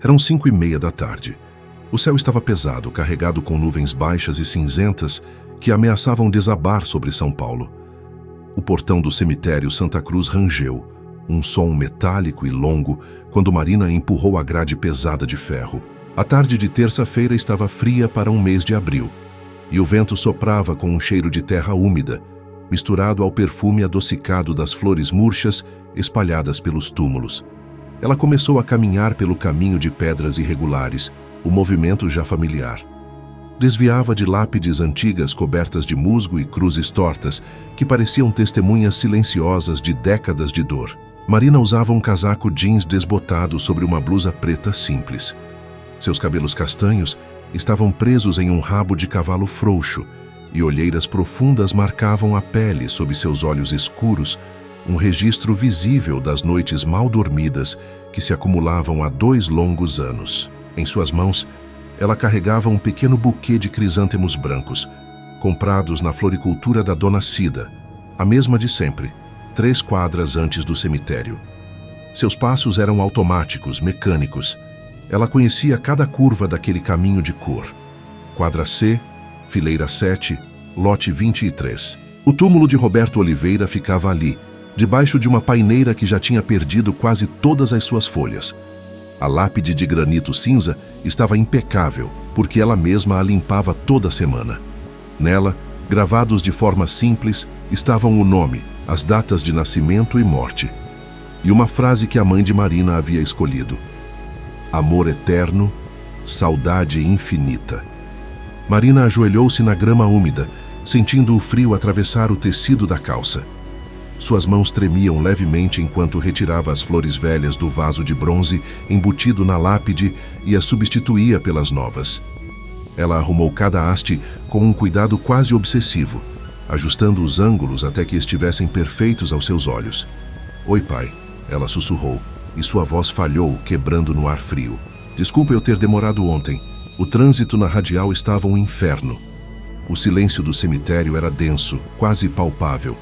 Eram 5:30 da tarde. O céu estava pesado, carregado com nuvens baixas e cinzentas que ameaçavam desabar sobre São Paulo. O portão do cemitério Santa Cruz rangeu, um som metálico e longo, quando Marina empurrou a grade pesada de ferro. A tarde de terça-feira estava fria para um mês de abril, e o vento soprava com um cheiro de terra úmida, misturado ao perfume adocicado das flores murchas espalhadas pelos túmulos. Ela começou a caminhar pelo caminho de pedras irregulares, o movimento já familiar. Desviava de lápides antigas cobertas de musgo e cruzes tortas, que pareciam testemunhas silenciosas de décadas de dor. Marina usava um casaco jeans desbotado sobre uma blusa preta simples. Seus cabelos castanhos estavam presos em um rabo de cavalo frouxo, e olheiras profundas marcavam a pele sob seus olhos escuros, um registro visível das noites mal dormidas que se acumulavam há 2 longos anos. Em suas mãos, ela carregava um pequeno buquê de crisântemos brancos, comprados na floricultura da Dona Cida, a mesma de sempre, 3 quadras antes do cemitério. Seus passos eram automáticos, mecânicos. Ela conhecia cada curva daquele caminho de cor. Quadra C, fileira 7, lote 23. O túmulo de Roberto Oliveira ficava ali, debaixo de uma paineira que já tinha perdido quase todas as suas folhas. A lápide de granito cinza estava impecável, porque ela mesma a limpava toda semana. Nela, gravados de forma simples, estavam o nome, as datas de nascimento e morte, e uma frase que a mãe de Marina havia escolhido: amor eterno, saudade infinita. Marina ajoelhou-se na grama úmida, sentindo o frio atravessar o tecido da calça. Suas mãos tremiam levemente enquanto retirava as flores velhas do vaso de bronze embutido na lápide e as substituía pelas novas. Ela arrumou cada haste com um cuidado quase obsessivo, ajustando os ângulos até que estivessem perfeitos aos seus olhos. "Oi, pai", ela sussurrou, e sua voz falhou, quebrando no ar frio. "Desculpa eu ter demorado ontem. O trânsito na radial estava um inferno." O silêncio do cemitério era denso, quase palpável.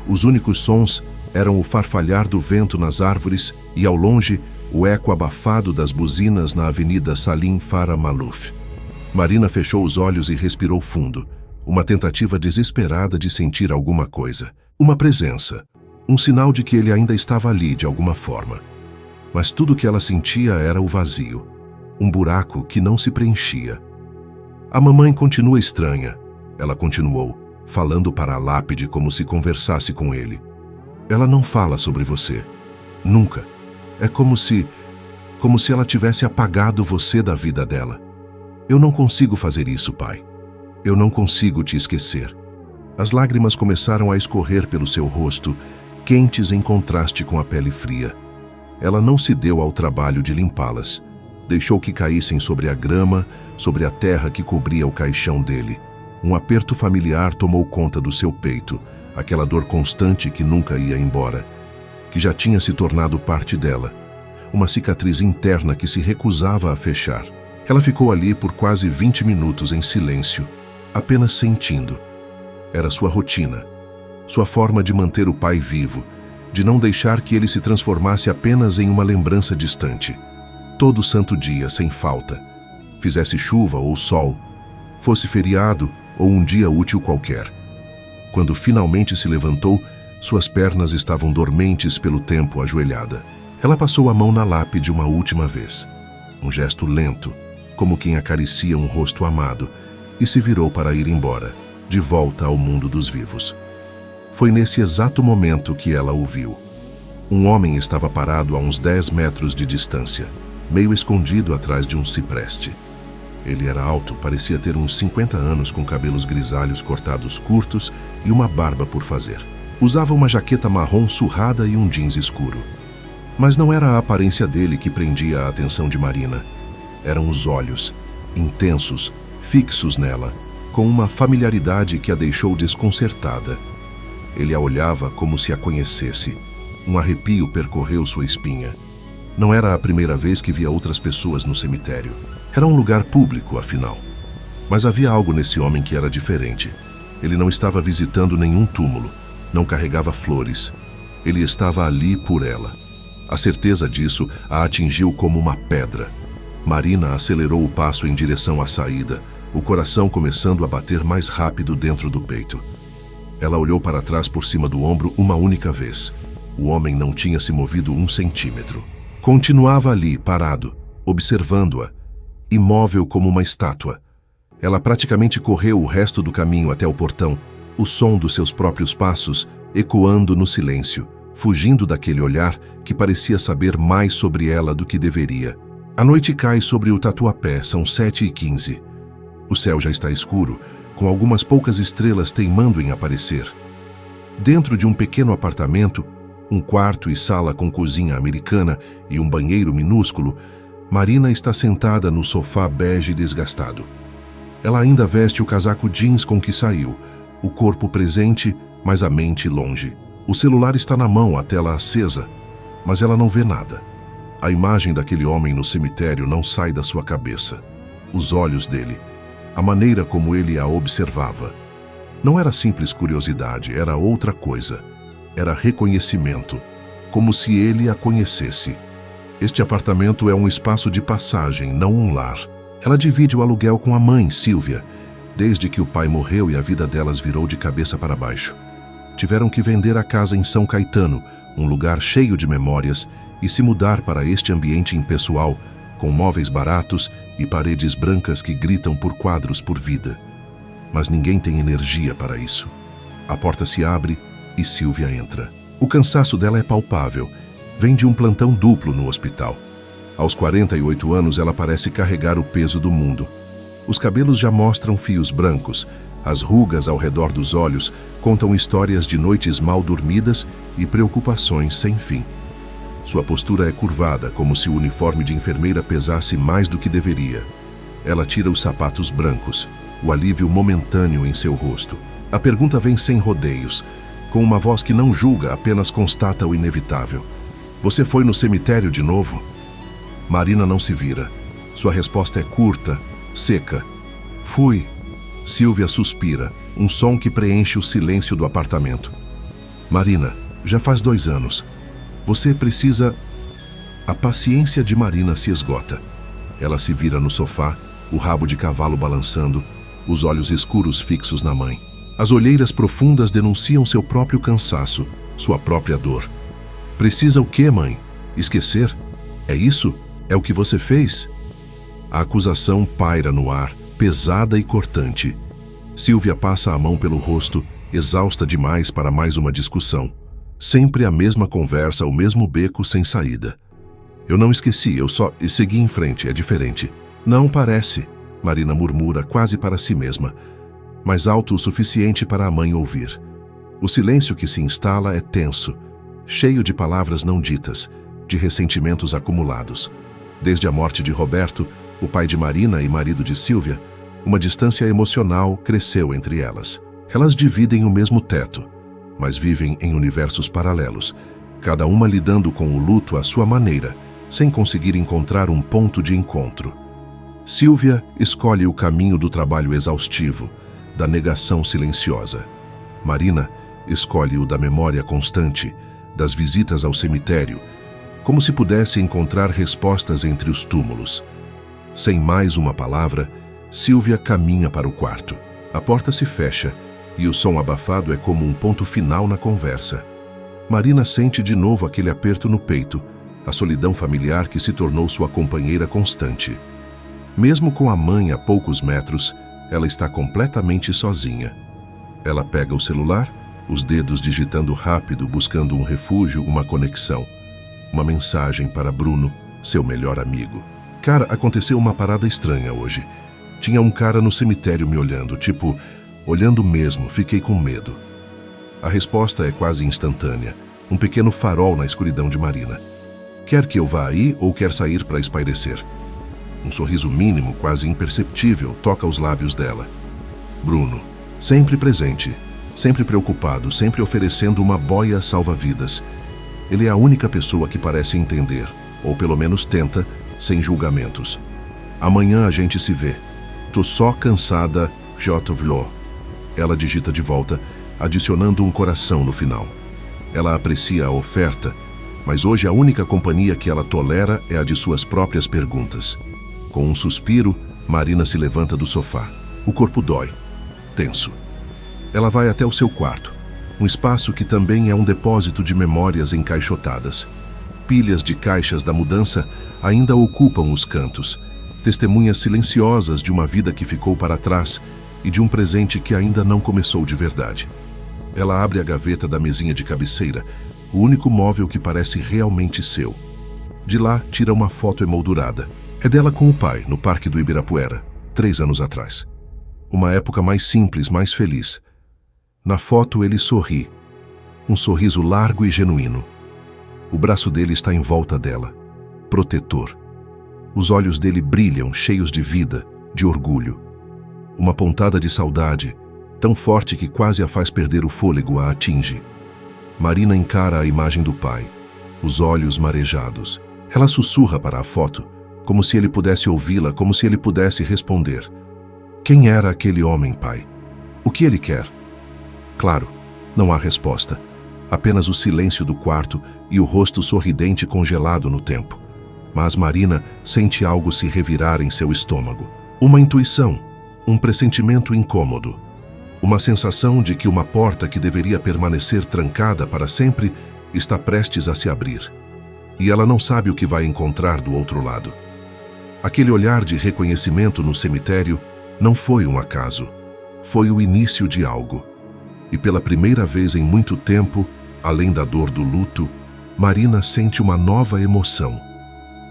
Os únicos sons eram o farfalhar do vento nas árvores e, ao longe, o eco abafado das buzinas na avenida Salim Farah Maluf. Marina fechou os olhos e respirou fundo, uma tentativa desesperada de sentir alguma coisa. Uma presença, um sinal de que ele ainda estava ali de alguma forma. Mas tudo que ela sentia era o vazio, um buraco que não se preenchia. "A mamãe continua estranha", ela continuou, falando para a lápide como se conversasse com ele. "Ela não fala sobre você. Nunca. É como se ela tivesse apagado você da vida dela. Eu não consigo fazer isso, pai. Eu não consigo te esquecer." As lágrimas começaram a escorrer pelo seu rosto, quentes em contraste com a pele fria. Ela não se deu ao trabalho de limpá-las. Deixou que caíssem sobre a grama, sobre a terra que cobria o caixão dele. Um aperto familiar tomou conta do seu peito, aquela dor constante que nunca ia embora, que já tinha se tornado parte dela, uma cicatriz interna que se recusava a fechar. Ela ficou ali por quase 20 minutos em silêncio, apenas sentindo. Era sua rotina, sua forma de manter o pai vivo, de não deixar que ele se transformasse apenas em uma lembrança distante. Todo santo dia, sem falta, fizesse chuva ou sol, fosse feriado ou um dia útil qualquer. Quando finalmente se levantou, suas pernas estavam dormentes pelo tempo ajoelhada. Ela passou a mão na lápide uma última vez. Um gesto lento, como quem acaricia um rosto amado, e se virou para ir embora, de volta ao mundo dos vivos. Foi nesse exato momento que ela o viu. Um homem estava parado a uns 10 metros de distância, meio escondido atrás de um cipreste. Ele era alto, parecia ter uns 50 anos, com cabelos grisalhos cortados curtos e uma barba por fazer. Usava uma jaqueta marrom surrada e um jeans escuro. Mas não era a aparência dele que prendia a atenção de Marina. Eram os olhos, intensos, fixos nela, com uma familiaridade que a deixou desconcertada. Ele a olhava como se a conhecesse. Um arrepio percorreu sua espinha. Não era a primeira vez que via outras pessoas no cemitério. Era um lugar público, afinal. Mas havia algo nesse homem que era diferente. Ele não estava visitando nenhum túmulo, não carregava flores. Ele estava ali por ela. A certeza disso a atingiu como uma pedra. Marina acelerou o passo em direção à saída, o coração começando a bater mais rápido dentro do peito. Ela olhou para trás por cima do ombro uma única vez. O homem não tinha se movido 1 centímetro. Continuava ali, parado, observando-a, imóvel como uma estátua. Ela praticamente correu o resto do caminho até o portão, o som dos seus próprios passos ecoando no silêncio, fugindo daquele olhar que parecia saber mais sobre ela do que deveria. A noite cai sobre o Tatuapé, são 7h15. O céu já está escuro, com algumas poucas estrelas teimando em aparecer. Dentro de um pequeno apartamento, um quarto e sala com cozinha americana e um banheiro minúsculo, Marina está sentada no sofá bege desgastado. Ela ainda veste o casaco jeans com que saiu, o corpo presente, mas a mente longe. O celular está na mão, a tela acesa, mas ela não vê nada. A imagem daquele homem no cemitério não sai da sua cabeça. Os olhos dele, a maneira como ele a observava. Não era simples curiosidade, era outra coisa. Era reconhecimento, como se ele a conhecesse. Este apartamento é um espaço de passagem, não um lar. Ela divide o aluguel com a mãe, Sílvia, desde que o pai morreu e a vida delas virou de cabeça para baixo. Tiveram que vender a casa em São Caetano, um lugar cheio de memórias, e se mudar para este ambiente impessoal, com móveis baratos e paredes brancas que gritam por quadros por vida. Mas ninguém tem energia para isso. A porta se abre e Sílvia entra. O cansaço dela é palpável. Vem de um plantão duplo no hospital. Aos 48 anos, ela parece carregar o peso do mundo. Os cabelos já mostram fios brancos. As rugas ao redor dos olhos contam histórias de noites mal dormidas e preocupações sem fim. Sua postura é curvada, como se o uniforme de enfermeira pesasse mais do que deveria. Ela tira os sapatos brancos, o alívio momentâneo em seu rosto. A pergunta vem sem rodeios, com uma voz que não julga, apenas constata o inevitável. Você foi no cemitério de novo? Marina não se vira. Sua resposta é curta, seca. Fui. Sílvia suspira, um som que preenche o silêncio do apartamento. Marina, já faz 2 anos. Você precisa... A paciência de Marina se esgota. Ela se vira no sofá, o rabo de cavalo balançando, os olhos escuros fixos na mãe. As olheiras profundas denunciam seu próprio cansaço, sua própria dor. Precisa o quê, mãe? Esquecer? É isso? É o que você fez? A acusação paira no ar, pesada e cortante. Sílvia passa a mão pelo rosto, exausta demais para mais uma discussão. Sempre a mesma conversa, o mesmo beco sem saída. Eu não esqueci, eu só segui em frente, é diferente. Não parece, Marina murmura quase para si mesma, mas alto o suficiente para a mãe ouvir. O silêncio que se instala é tenso, cheio de palavras não ditas, de ressentimentos acumulados. Desde a morte de Roberto, o pai de Marina e marido de Sílvia, uma distância emocional cresceu entre elas. Elas dividem o mesmo teto, mas vivem em universos paralelos, cada uma lidando com o luto à sua maneira, sem conseguir encontrar um ponto de encontro. Sílvia escolhe o caminho do trabalho exaustivo, da negação silenciosa. Marina escolhe o da memória constante, das visitas ao cemitério, como se pudesse encontrar respostas entre os túmulos. Sem mais uma palavra, Sílvia caminha para o quarto. A porta se fecha e o som abafado é como um ponto final na conversa. Marina sente de novo aquele aperto no peito, a solidão familiar que se tornou sua companheira constante. Mesmo com a mãe a poucos metros, ela está completamente sozinha. Ela pega o celular, os dedos digitando rápido, buscando um refúgio, uma conexão. Uma mensagem para Bruno, seu melhor amigo. Cara, aconteceu uma parada estranha hoje. Tinha um cara no cemitério me olhando, olhando mesmo, fiquei com medo. A resposta é quase instantânea, um pequeno farol na escuridão de Marina. Quer que eu vá aí ou quer sair para espairecer? Um sorriso mínimo, quase imperceptível, toca os lábios dela. Bruno, sempre presente, sempre preocupado, sempre oferecendo uma boia salva-vidas. Ele é a única pessoa que parece entender, ou pelo menos tenta, sem julgamentos. Amanhã a gente se vê. Tô só cansada, Jotovlo. Ela digita de volta, adicionando um coração no final. Ela aprecia a oferta, mas hoje a única companhia que ela tolera é a de suas próprias perguntas. Com um suspiro, Marina se levanta do sofá. O corpo dói, tenso. Ela vai até o seu quarto, um espaço que também é um depósito de memórias encaixotadas. Pilhas de caixas da mudança ainda ocupam os cantos, testemunhas silenciosas de uma vida que ficou para trás e de um presente que ainda não começou de verdade. Ela abre a gaveta da mesinha de cabeceira, o único móvel que parece realmente seu. De lá, tira uma foto emoldurada. É dela com o pai, no Parque do Ibirapuera, 3 anos atrás. Uma época mais simples, mais feliz. Na foto, ele sorri. Um sorriso largo e genuíno. O braço dele está em volta dela, protetor. Os olhos dele brilham, cheios de vida, de orgulho. Uma pontada de saudade, tão forte que quase a faz perder o fôlego, a atinge. Marina encara a imagem do pai, os olhos marejados. Ela sussurra para a foto, como se ele pudesse ouvi-la, como se ele pudesse responder. Quem era aquele homem, pai? O que ele quer? Claro, não há resposta. Apenas o silêncio do quarto e o rosto sorridente congelado no tempo. Mas Marina sente algo se revirar em seu estômago. Uma intuição, um pressentimento incômodo. Uma sensação de que uma porta que deveria permanecer trancada para sempre está prestes a se abrir. E ela não sabe o que vai encontrar do outro lado. Aquele olhar de reconhecimento no cemitério não foi um acaso. Foi o início de algo. E pela primeira vez em muito tempo, além da dor do luto, Marina sente uma nova emoção.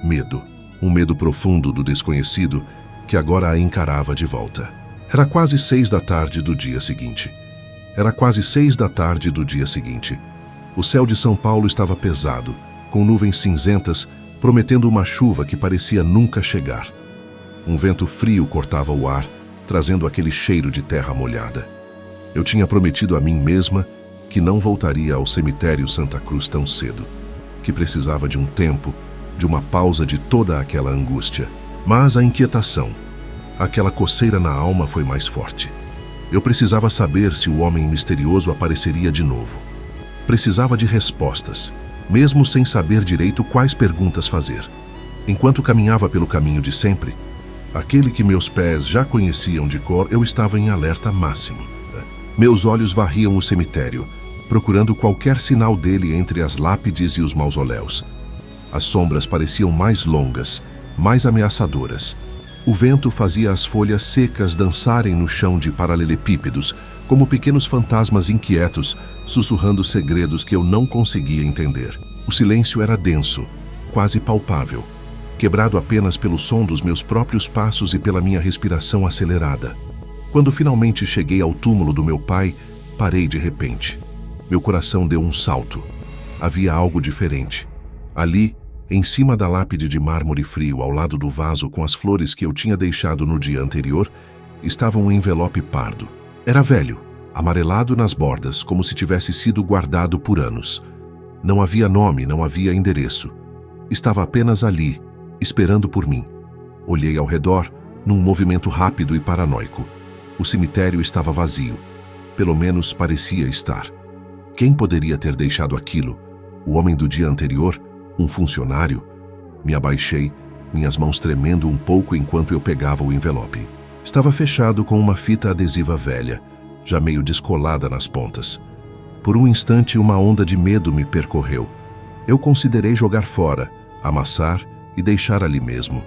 Medo. Um medo profundo do desconhecido que agora a encarava de volta. Era quase 6 da tarde do dia seguinte. O céu de São Paulo estava pesado, com nuvens cinzentas, prometendo uma chuva que parecia nunca chegar. Um vento frio cortava o ar, trazendo aquele cheiro de terra molhada. Eu tinha prometido a mim mesma que não voltaria ao cemitério Santa Cruz tão cedo, que precisava de um tempo, de uma pausa de toda aquela angústia. Mas a inquietação, aquela coceira na alma foi mais forte. Eu precisava saber se o homem misterioso apareceria de novo. Precisava de respostas, mesmo sem saber direito quais perguntas fazer. Enquanto caminhava pelo caminho de sempre, aquele que meus pés já conheciam de cor, eu estava em alerta máximo. Meus olhos varriam o cemitério, procurando qualquer sinal dele entre as lápides e os mausoléus. As sombras pareciam mais longas, mais ameaçadoras. O vento fazia as folhas secas dançarem no chão de paralelepípedos, como pequenos fantasmas inquietos, sussurrando segredos que eu não conseguia entender. O silêncio era denso, quase palpável, quebrado apenas pelo som dos meus próprios passos e pela minha respiração acelerada. Quando finalmente cheguei ao túmulo do meu pai, parei de repente. Meu coração deu um salto. Havia algo diferente. Ali, em cima da lápide de mármore frio, ao lado do vaso com as flores que eu tinha deixado no dia anterior, estava um envelope pardo. Era velho, amarelado nas bordas, como se tivesse sido guardado por anos. Não havia nome, não havia endereço. Estava apenas ali, esperando por mim. Olhei ao redor, num movimento rápido e paranoico. O cemitério estava vazio. Pelo menos parecia estar. Quem poderia ter deixado aquilo? O homem do dia anterior? Um funcionário? Me abaixei, minhas mãos tremendo um pouco enquanto eu pegava o envelope. Estava fechado com uma fita adesiva velha, já meio descolada nas pontas. Por um instante, uma onda de medo me percorreu. Eu considerei jogar fora, amassar e deixar ali mesmo.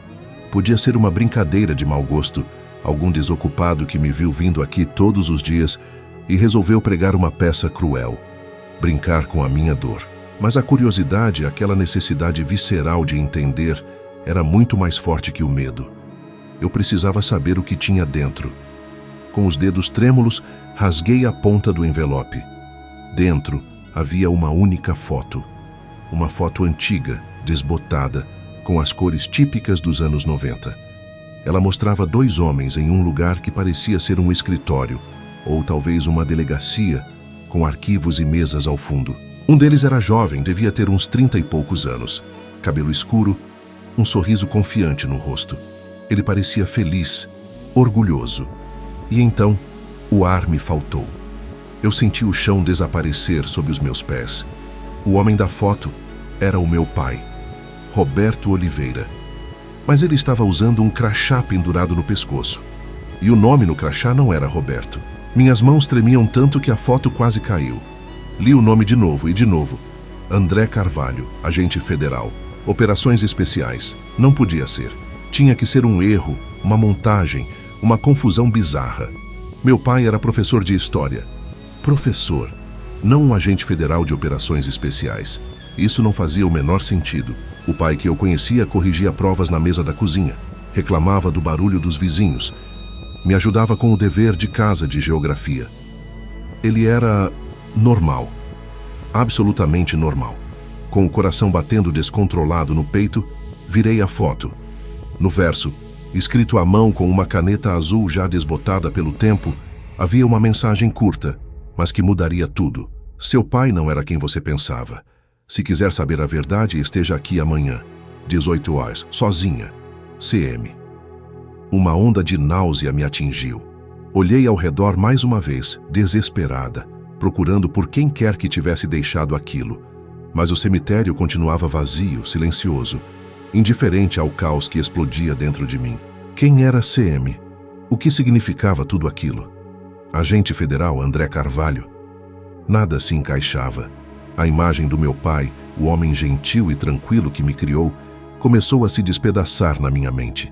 Podia ser uma brincadeira de mau gosto, algum desocupado que me viu vindo aqui todos os dias e resolveu pregar uma peça cruel, brincar com a minha dor. Mas a curiosidade, aquela necessidade visceral de entender, era muito mais forte que o medo. Eu precisava saber o que tinha dentro. Com os dedos trêmulos, rasguei a ponta do envelope. Dentro havia uma única foto. Uma foto antiga, desbotada, com as cores típicas dos anos 90. Ela mostrava 2 homens em um lugar que parecia ser um escritório, ou talvez uma delegacia, com arquivos e mesas ao fundo. Um deles era jovem, devia ter uns 30 e poucos anos. Cabelo escuro, um sorriso confiante no rosto. Ele parecia feliz, orgulhoso. E então, o ar me faltou. Eu senti o chão desaparecer sob os meus pés. O homem da foto era o meu pai, Roberto Oliveira. mas ele estava usando um crachá pendurado no pescoço. E o nome no crachá não era Roberto. Minhas mãos tremiam tanto que a foto quase caiu. Li o nome de novo e de novo. André Carvalho, agente federal. Operações especiais. Não podia ser. Tinha que ser um erro, uma montagem, uma confusão bizarra. Meu pai era professor de história. Professor, não um agente federal de operações especiais. Isso não fazia o menor sentido. O pai que eu conhecia corrigia provas na mesa da cozinha, reclamava do barulho dos vizinhos, me ajudava com o dever de casa de geografia. Ele era normal, absolutamente normal. Com o coração batendo descontrolado no peito, virei a foto. No verso, escrito à mão com uma caneta azul já desbotada pelo tempo, havia uma mensagem curta, mas que mudaria tudo. Seu pai não era quem você pensava. Se quiser saber a verdade, esteja aqui amanhã. 18 horas, sozinha. CM. Uma onda de náusea me atingiu. Olhei ao redor mais uma vez, desesperada, procurando por quem quer que tivesse deixado aquilo. Mas o cemitério continuava vazio, silencioso, indiferente ao caos que explodia dentro de mim. Quem era CM? O que significava tudo aquilo? Agente federal André Carvalho? Nada se encaixava. A imagem do meu pai, o homem gentil e tranquilo que me criou, começou a se despedaçar na minha mente.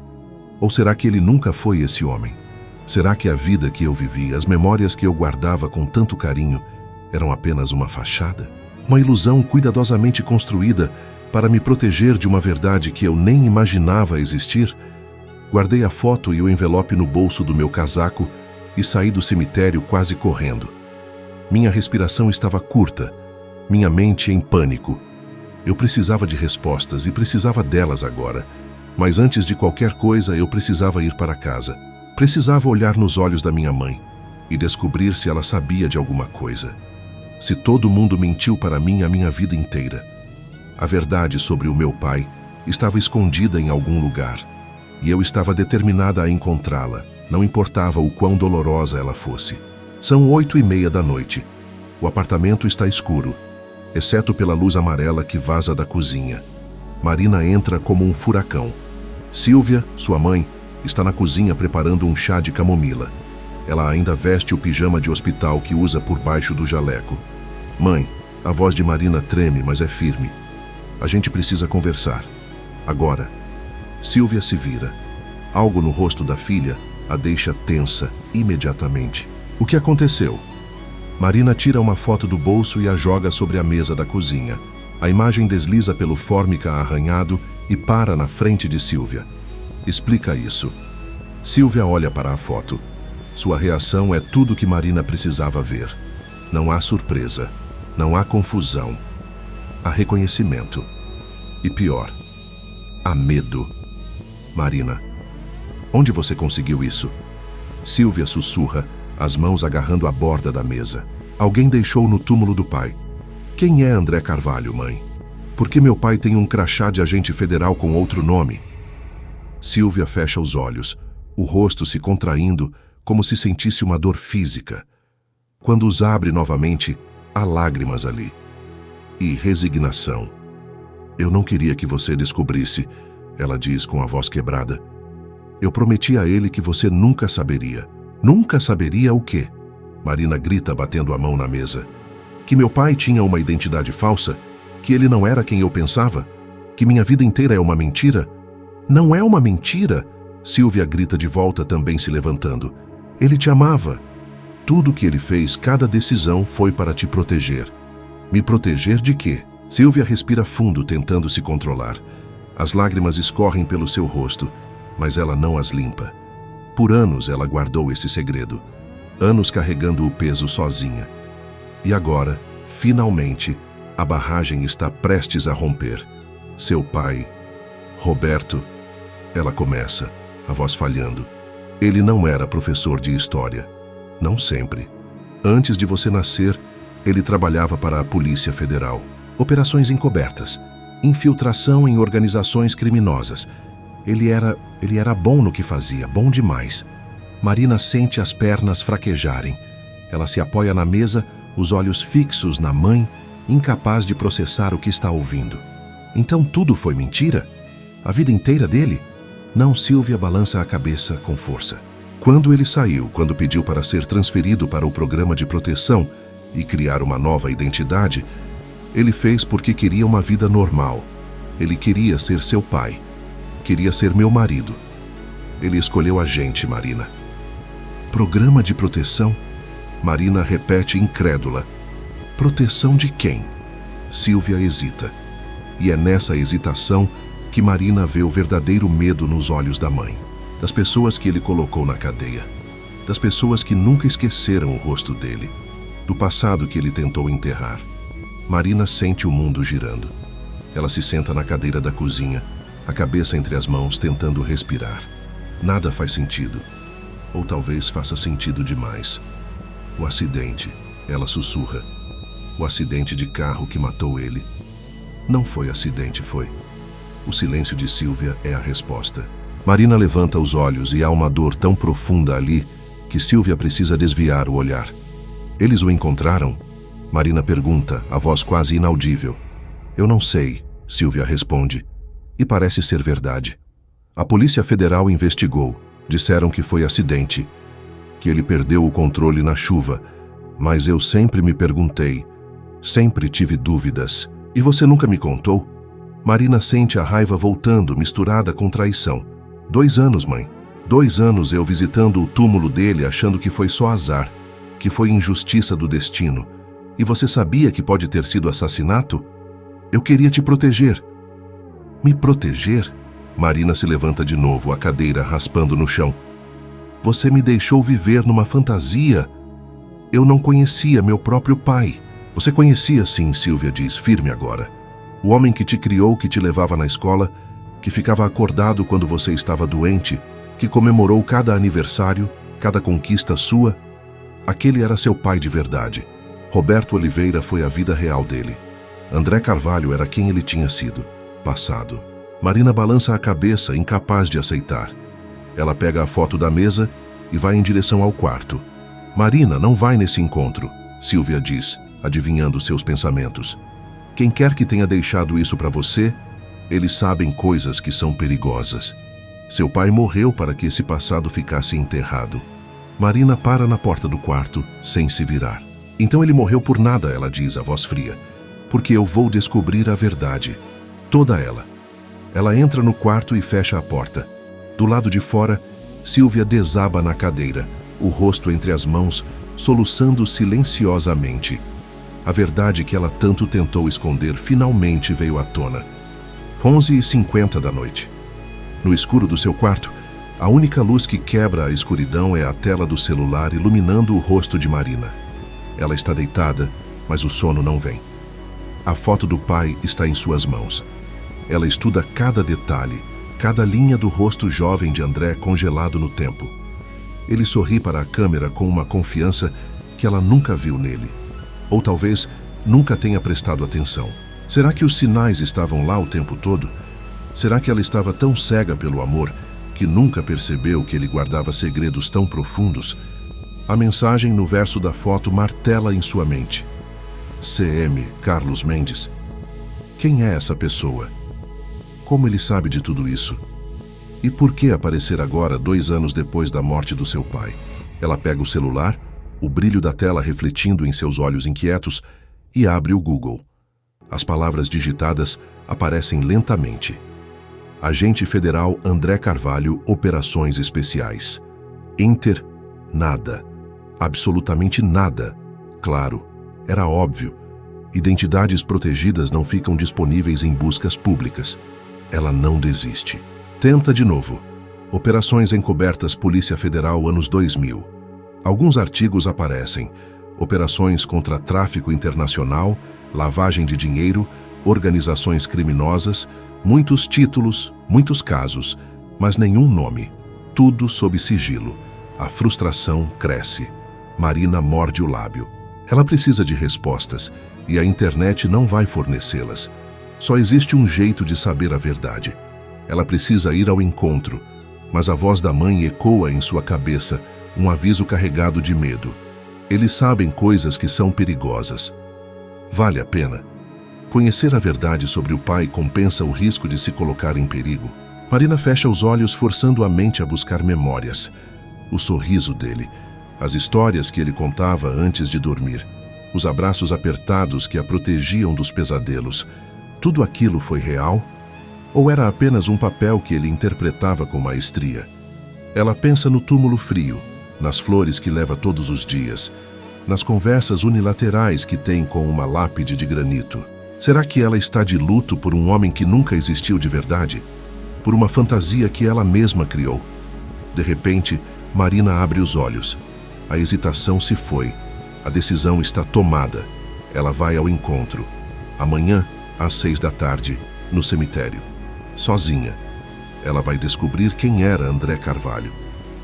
Ou será que ele nunca foi esse homem? Será que a vida que eu vivi, as memórias que eu guardava com tanto carinho, eram apenas uma fachada? Uma ilusão cuidadosamente construída para me proteger de uma verdade que eu nem imaginava existir? Guardei a foto e o envelope no bolso do meu casaco e saí do cemitério quase correndo. Minha respiração estava curta, minha mente em pânico. Eu precisava de respostas e precisava delas agora. Mas antes de qualquer coisa, eu precisava ir para casa. Precisava olhar nos olhos da minha mãe e descobrir se ela sabia de alguma coisa. Se todo mundo mentiu para mim a minha vida inteira. A verdade sobre o meu pai estava escondida em algum lugar e eu estava determinada a encontrá-la, não importava o quão dolorosa ela fosse. São 8:30 da noite. O apartamento está escuro, exceto pela luz amarela que vaza da cozinha. Marina entra como um furacão. Silvia, sua mãe, está na cozinha preparando um chá de camomila. Ela ainda veste o pijama de hospital que usa por baixo do jaleco. Mãe, a voz de Marina treme, mas é firme. A gente precisa conversar. Agora. Silvia se vira. Algo no rosto da filha a deixa tensa imediatamente. O que aconteceu? Marina tira uma foto do bolso e a joga sobre a mesa da cozinha. A imagem desliza pelo fórmica arranhado e para na frente de Silvia. Explica isso. Silvia olha para a foto. Sua reação é tudo que Marina precisava ver. Não há surpresa. Não há confusão. Há reconhecimento. E pior, há medo. Marina, onde você conseguiu isso? Silvia sussurra, as mãos agarrando a borda da mesa. Alguém deixou no túmulo do pai. Quem é André Carvalho, mãe? Por que meu pai tem um crachá de agente federal com outro nome? Silvia fecha os olhos, o rosto se contraindo como se sentisse uma dor física. Quando os abre novamente, há lágrimas ali. E resignação. Eu não queria que você descobrisse, ela diz com a voz quebrada. Eu prometi a ele que você nunca saberia. Nunca saberia o quê? Marina grita batendo a mão na mesa. Que meu pai tinha uma identidade falsa? Que ele não era quem eu pensava? Que minha vida inteira é uma mentira? Não é uma mentira! Silvia grita de volta, também se levantando. Ele te amava. Tudo que ele fez, cada decisão, foi para te proteger. Me proteger de quê? Silvia respira fundo, tentando se controlar. As lágrimas escorrem pelo seu rosto, mas ela não as limpa. Por anos ela guardou esse segredo. Anos carregando o peso sozinha. E agora, finalmente, a barragem está prestes a romper. Seu pai, Roberto, ela começa, a voz falhando. Ele não era professor de história. Não sempre. Antes de você nascer, ele trabalhava para a Polícia Federal. Operações encobertas. Infiltração em organizações criminosas. Ele era bom no que fazia, bom demais. Marina sente as pernas fraquejarem. Ela se apoia na mesa, os olhos fixos na mãe, incapaz de processar o que está ouvindo. Então tudo foi mentira? A vida inteira dele? Não, Sílvia balança a cabeça com força. Quando ele saiu, quando pediu para ser transferido para o programa de proteção e criar uma nova identidade, ele fez porque queria uma vida normal. Ele queria ser seu pai. Queria ser meu marido. Ele escolheu a gente, Marina. Programa de proteção? Marina repete incrédula. Proteção de quem? Sílvia hesita. E é nessa hesitação que Marina vê o verdadeiro medo nos olhos da mãe. Das pessoas que ele colocou na cadeia. Das pessoas que nunca esqueceram o rosto dele. Do passado que ele tentou enterrar. Marina sente o mundo girando. Ela se senta na cadeira da cozinha, a cabeça entre as mãos, tentando respirar. Nada faz sentido. Ou talvez faça sentido demais. O acidente, ela sussurra. O acidente de carro que matou ele. Não foi acidente, foi. O silêncio de Sílvia é a resposta. Marina levanta os olhos e há uma dor tão profunda ali que Sílvia precisa desviar o olhar. Eles o encontraram? Marina pergunta, a voz quase inaudível. Eu não sei, Sílvia responde. E parece ser verdade. A Polícia Federal investigou. Disseram que foi acidente, que ele perdeu o controle na chuva. Mas eu sempre me perguntei, sempre tive dúvidas. E você nunca me contou? Marina sente a raiva voltando, misturada com traição. 2 anos, mãe. 2 anos eu visitando o túmulo dele, achando que foi só azar, que foi injustiça do destino. E você sabia que pode ter sido assassinato? Eu queria te proteger. Me proteger? Marina se levanta de novo, a cadeira raspando no chão. Você me deixou viver numa fantasia. Eu não conhecia meu próprio pai. Você conhecia sim, Sílvia diz, firme agora. O homem que te criou, que te levava na escola, que ficava acordado quando você estava doente, que comemorou cada aniversário, cada conquista sua. Aquele era seu pai de verdade. Roberto Oliveira foi a vida real dele. André Carvalho era quem ele tinha sido. Passado. Marina balança a cabeça, incapaz de aceitar. Ela pega a foto da mesa e vai em direção ao quarto. Marina, não vai nesse encontro, Sílvia diz, adivinhando seus pensamentos. Quem quer que tenha deixado isso para você, eles sabem coisas que são perigosas. Seu pai morreu para que esse passado ficasse enterrado. Marina para na porta do quarto, sem se virar. Então ele morreu por nada, ela diz, a voz fria. Porque eu vou descobrir a verdade. Toda ela. Ela entra no quarto e fecha a porta. Do lado de fora, Sílvia desaba na cadeira, o rosto entre as mãos, soluçando silenciosamente. A verdade que ela tanto tentou esconder finalmente veio à tona. 11h50 da noite. No escuro do seu quarto, a única luz que quebra a escuridão é a tela do celular iluminando o rosto de Marina. Ela está deitada, mas o sono não vem. A foto do pai está em suas mãos. Ela estuda cada detalhe, cada linha do rosto jovem de André congelado no tempo. Ele sorri para a câmera com uma confiança que ela nunca viu nele. Ou talvez nunca tenha prestado atenção. Será que os sinais estavam lá o tempo todo? Será que ela estava tão cega pelo amor que nunca percebeu que ele guardava segredos tão profundos? A mensagem no verso da foto martela em sua mente. CM Carlos Mendes. Quem é essa pessoa? Como ele sabe de tudo isso? E por que aparecer agora, 2 anos depois da morte do seu pai? Ela pega o celular, o brilho da tela refletindo em seus olhos inquietos, e abre o Google. As palavras digitadas aparecem lentamente. Agente Federal André Carvalho, Operações Especiais. Enter, nada. Absolutamente nada. Claro, era óbvio. Identidades protegidas não ficam disponíveis em buscas públicas. Ela não desiste. Tenta de novo. Operações encobertas Polícia Federal anos 2000. Alguns artigos aparecem. Operações contra tráfico internacional, lavagem de dinheiro, organizações criminosas, muitos títulos, muitos casos, mas nenhum nome. Tudo sob sigilo. A frustração cresce. Marina morde o lábio. Ela precisa de respostas e a internet não vai fornecê-las. Só existe um jeito de saber a verdade. Ela precisa ir ao encontro, mas a voz da mãe ecoa em sua cabeça, um aviso carregado de medo. Eles sabem coisas que são perigosas. Vale a pena. Conhecer a verdade sobre o pai compensa o risco de se colocar em perigo. Marina fecha os olhos, forçando a mente a buscar memórias. O sorriso dele, as histórias que ele contava antes de dormir, os abraços apertados que a protegiam dos pesadelos. Tudo aquilo foi real? Ou era apenas um papel que ele interpretava com maestria? Ela pensa no túmulo frio, nas flores que leva todos os dias, nas conversas unilaterais que tem com uma lápide de granito. Será que ela está de luto por um homem que nunca existiu de verdade? Por uma fantasia que ela mesma criou? De repente, Marina abre os olhos. A hesitação se foi. A decisão está tomada. Ela vai ao encontro. Amanhã, às 6 da tarde, no cemitério. Sozinha. Ela vai descobrir quem era André Carvalho.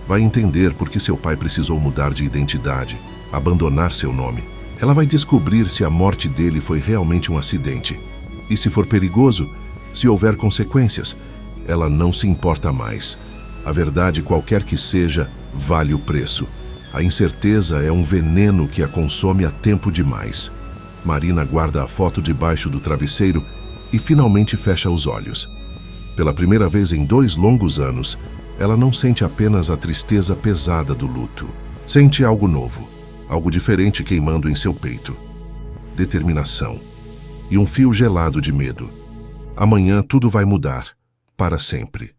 Vai entender por que seu pai precisou mudar de identidade, abandonar seu nome. Ela vai descobrir se a morte dele foi realmente um acidente. E se for perigoso, se houver consequências, ela não se importa mais. A verdade, qualquer que seja, vale o preço. A incerteza é um veneno que a consome a tempo demais. Marina guarda a foto debaixo do travesseiro e finalmente fecha os olhos. Pela primeira vez em 2 longos anos, ela não sente apenas a tristeza pesada do luto. Sente algo novo, algo diferente queimando em seu peito. Determinação. E um fio gelado de medo. Amanhã tudo vai mudar, para sempre.